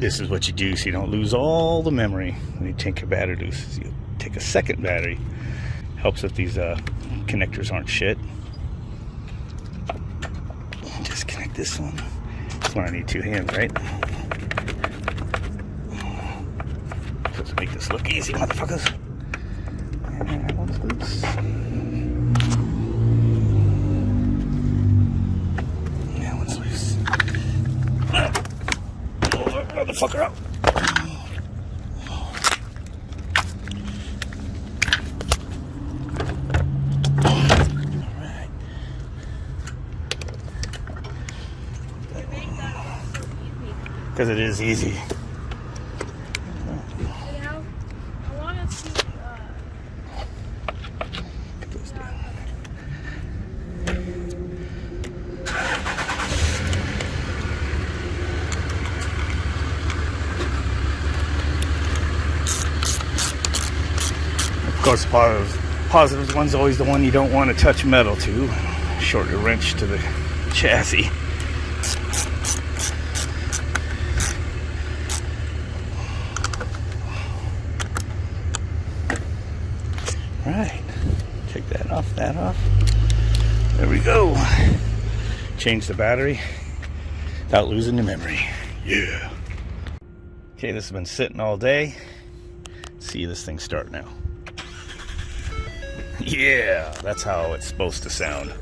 this is what you do so you don't lose all the memory when you take your battery loose. So you take a second battery. Helps if these connectors aren't shit. Just connect this one. This one I need two hands, right? Let's make this look easy, motherfuckers. And that one's loose. That one's loose. Pull that motherfucker out. Because it is easy. Of course, positive one's always the one you don't want to touch metal to. Short your wrench to the chassis. Right, take that off, There we go. Change the battery without losing the memory. Yeah. Okay, this has been sitting all day. See this thing start now. Yeah, that's how it's supposed to sound.